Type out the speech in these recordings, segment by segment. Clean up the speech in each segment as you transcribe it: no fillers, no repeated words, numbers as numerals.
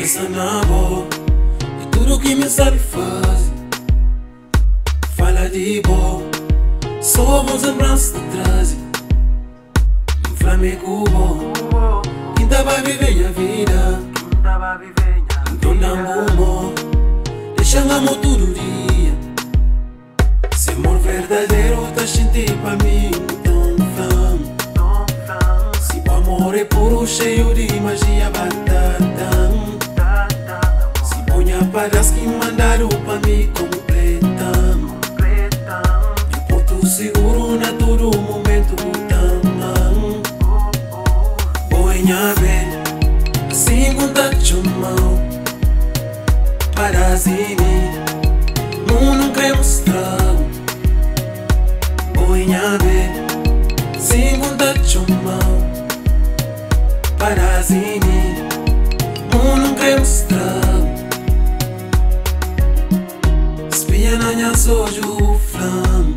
pensa na boa e tudo que me sabe fazer. Fala de boa, só bons lembranças te trazem. Um Flamengo bom, quem tá vai viver a vida. Então dá um amor, deixa amor todo dia. Se amor verdadeiro tá sentindo pra mim, então vamos. Se o amor é puro, cheio de magia, batata. Se ponha paras que mandaram pra mim completamos. Eu porto seguro na todo momento, tamam. Boinha bem, assim conta mão. Parazini, não quer mostrar. Boinha bem, assim conta mão. Parazini, não quer mostrar. Espia na minha sojo flam,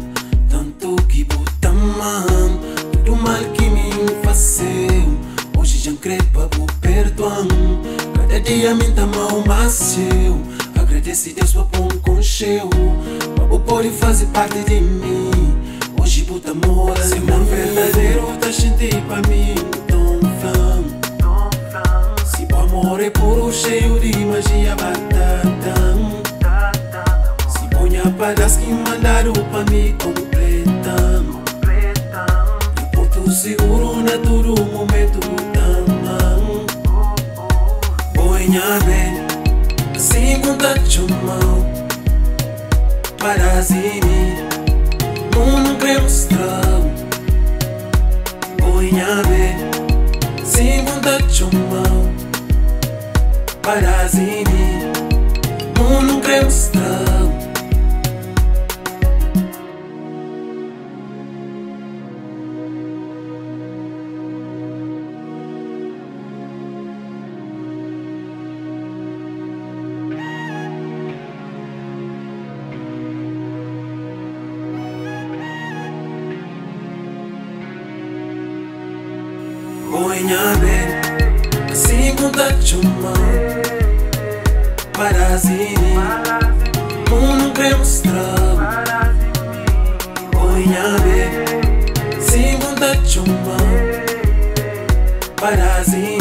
tanto que botam man. Tudo mal que me fazeu, hoje já crepa vou perdoar. Cada dia me dá mal macio. Agradece Deus pra pôr com cheio, pra pode fazer parte de mim. Hoje bota amor, se amor verdadeiro tá sentindo pra mim, então vamos. Se o amor é puro, cheio de magia, batata. Se ponha paras que mandaram pra mim, completamos. Eu porto seguro na todo momento, tamam. Boinha bem, assim conta mão. Parazini, não quer mostrar. Boinha bem, assim conta mão. Parazini, não quer mostrar. Boinha bem, assim conta mão. Parazini, não quer mostrar. Boinha bem, assim conta mão. Parazini.